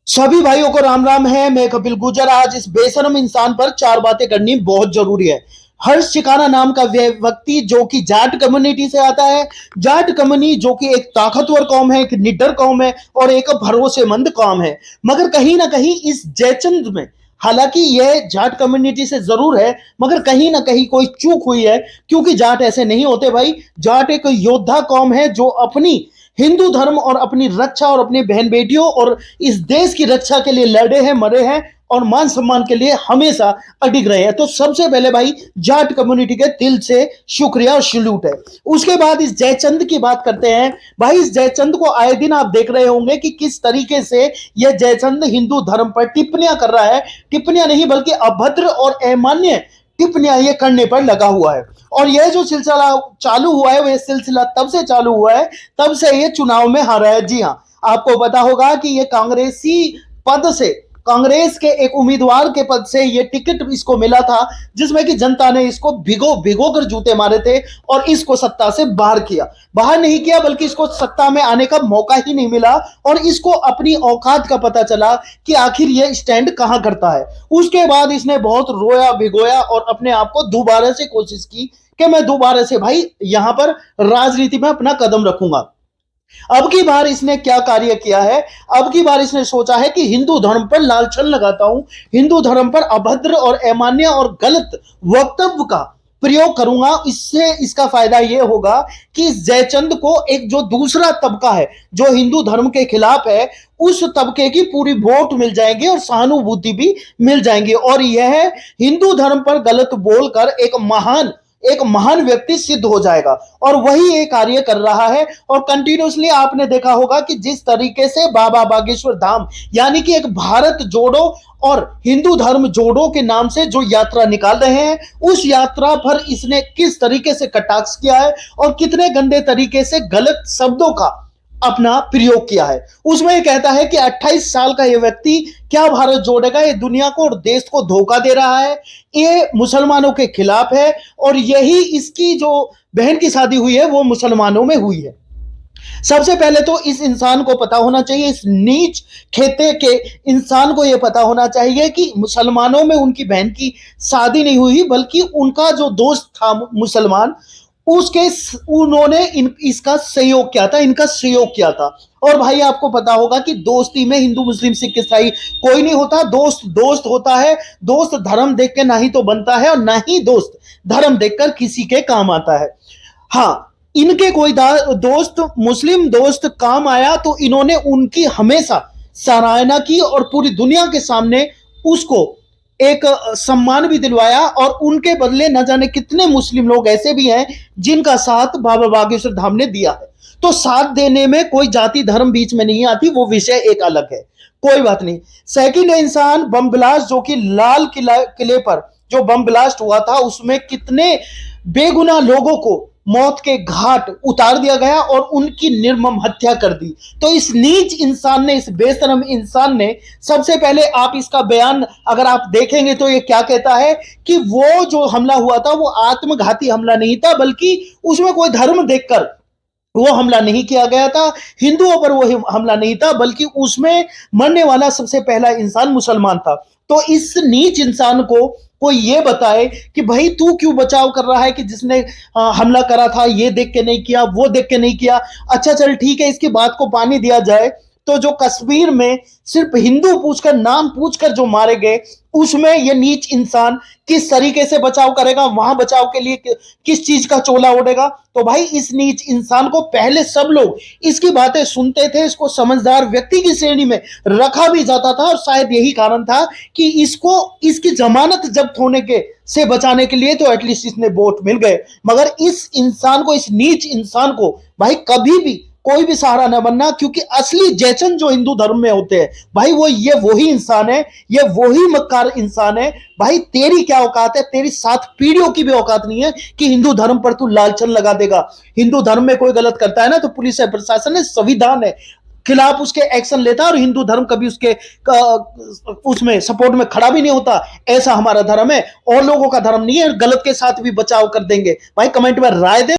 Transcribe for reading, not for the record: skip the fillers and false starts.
सभी भाइयों को राम राम है। मैं कपिल गुर्जर। आज इस बेशरम इंसान पर चार बातें करनी बहुत जरूरी है। हर्ष शिकारा नाम का व्यक्ति जो कि जाट कम्युनिटी से आता है। जाट कम्युनिटी जो कि एक ताकतवर कौम है, एक निडर कौम है और एक भरोसेमंद कौम है। मगर कहीं ना कहीं इस जयचंद में, हालांकि यह जाट कम्युनिटी से जरूर है, मगर कहीं ना कहीं कोई चूक हुई है। क्योंकि जाट ऐसे नहीं होते भाई। जाट एक योद्धा कौम है जो अपनी हिंदू धर्म और अपनी रक्षा और अपनी बहन बेटियों और इस देश की रक्षा के लिए लड़े हैं, मरे हैं और मान सम्मान के लिए हमेशा अडिग रहे हैं। तो सबसे पहले भाई जाट कम्युनिटी के दिल से शुक्रिया और सल्यूट है। उसके बाद इस जयचंद की बात करते हैं। भाई इस जयचंद को आए दिन आप देख रहे होंगे कि किस तरीके से यह जयचंद हिंदू धर्म पर टिप्पणियां कर रहा है। टिप्पणियां नहीं बल्कि अभद्र और अमान्य टिप्पणियां ये करने पर लगा हुआ है। और यह जो सिलसिला चालू हुआ है, वह सिलसिला तब से चालू हुआ है तब से ये चुनाव में हारा है। जी हाँ, आपको पता होगा कि ये कांग्रेसी पद से, कांग्रेस के एक उम्मीदवार के पद से ये टिकट इसको मिला था, जिसमें कि जनता ने इसको भिगो भिगो कर जूते मारे थे और इसको सत्ता से बाहर किया। बाहर नहीं किया बल्कि इसको सत्ता में आने का मौका ही नहीं मिला और इसको अपनी औकात का पता चला कि आखिर ये स्टैंड कहां करता है। उसके बाद इसने बहुत रोया भिगोया और अपने आप को दोबारा से कोशिश की कि मैं दोबारा से भाई यहां पर राजनीति में अपना कदम रखूंगा। अब की बार इसने क्या कार्य किया है? अब की बार इसने सोचा है कि हिंदू धर्म पर लालछन लगाता हूं, हिंदू धर्म पर अभद्र और अमान्य और गलत वक्तव्य का प्रयोग करूंगा। इससे इसका फायदा यह होगा कि जयचंद को एक जो दूसरा तबका है जो हिंदू धर्म के खिलाफ है, उस तबके की पूरी वोट मिल जाएंगे और सहानुभूति भी मिल जाएंगे और यह हिंदू धर्म पर गलत बोलकर एक महान व्यक्ति सिद्ध हो जाएगा। और वही ये कार्य कर रहा है। और कंटिन्यूसली आपने देखा होगा कि जिस तरीके से बाबा बागेश्वर धाम यानी कि एक भारत जोड़ो और हिंदू धर्म जोड़ो के नाम से जो यात्रा निकाल रहे हैं, उस यात्रा पर इसने किस तरीके से कटाक्ष किया है और कितने गंदे तरीके से गलत शब्दों का अपना प्रयोग किया है। उसमें यह कहता है कि 28 साल का यह व्यक्ति क्या भारत जोड़ेगा, ये दुनिया को और देश को धोखा दे रहा है, ये मुसलमानों के खिलाफ है और यही इसकी जो बहन की शादी हुई है वो मुसलमानों में हुई है। सबसे पहले तो इस इंसान को पता होना चाहिए, इस नीच खेते के इंसान को यह पता होना चाहिए कि मुसलमानों में उनकी बहन की शादी नहीं हुई बल्कि उनका जो दोस्त था मुसलमान, उसके उन्होंने इसका सहयोग किया था, इनका सहयोग किया था। और भाई आपको पता होगा कि दोस्ती में हिंदू मुस्लिम सिख ईसाई कोई नहीं होता, दोस्त दोस्त होता है। दोस्त धर्म देख के ना ही तो बनता है और ना ही दोस्त धर्म देखकर किसी के काम आता है। हाँ, इनके कोई दोस्त मुस्लिम दोस्त काम आया तो इन्होंने उनकी हमेशा सराहना की और पूरी दुनिया के सामने उसको एक सम्मान भी दिलवाया। और उनके बदले न जाने कितने मुस्लिम लोग ऐसे भी हैं जिनका साथ बाबा बागेश्वर धाम ने दिया है। तो साथ देने में कोई जाति धर्म बीच में नहीं आती, वो विषय एक अलग है, कोई बात नहीं। सेकंड इंसान बम ब्लास्ट, जो कि लाल किले पर जो बम ब्लास्ट हुआ था उसमें कितने बेगुनाह लोगों को मौत के घाट उतार दिया गया और उनकी निर्मम हत्या कर दी। तो इस नीच इंसान ने, इस बेशरम इंसान ने, सबसे पहले आप इसका बयान अगर आप देखेंगे तो ये क्या कहता है कि वो जो हमला हुआ था वो आत्मघाती हमला नहीं था, बल्कि उसमें कोई धर्म देखकर वो हमला नहीं किया गया था, हिंदुओं पर वो हमला नहीं था, बल्कि उसमें मरने वाला सबसे पहला इंसान मुसलमान था। तो इस नीच इंसान को कोई ये बताए कि भाई तू क्यों बचाव कर रहा है कि जिसने हमला करा था ये देख के नहीं किया, वो देख के नहीं किया। अच्छा चल ठीक है, इसकी बात को पानी दिया जाए तो जो कश्मीर में सिर्फ हिंदू पूछकर, नाम पूछकर जो मारे गए, उसमें ये नीच इंसान किस तरीके से बचाव करेगा, वहां बचाव के लिए किस चीज का चोला ओढ़ेगा। तो भाई इस नीच इंसान को पहले सब लोग इसकी बातें सुनते थे, इसको समझदार व्यक्ति की श्रेणी में रखा भी जाता था और शायद यही कारण था कि इसको इसकी जमानत जब्त होने के से बचाने के लिए तो एटलीस्ट इसने वोट मिल गए। मगर इस इंसान को, इस नीच इंसान को भाई कभी भी कोई भी सहारा न बनना, क्योंकि असली जयचंद जो हिंदू धर्म में होते हैं भाई वो ये वही इंसान है, ये वही मक्कार इंसान है। भाई तेरी क्या औकात है, तेरी 7 पीढ़ियों की भी औकात नहीं है कि हिंदू धर्म पर तू लालचन लगा देगा। हिंदू धर्म में कोई गलत करता है ना तो पुलिस है, प्रशासन है, संविधान है, खिलाफ उसके एक्शन लेता है और हिंदू धर्म कभी उसके उसमें सपोर्ट में खड़ा भी नहीं होता। ऐसा हमारा धर्म है और लोगों का धर्म नहीं है। गलत के साथ भी बचाव कर देंगे। भाई कमेंट में राय दे।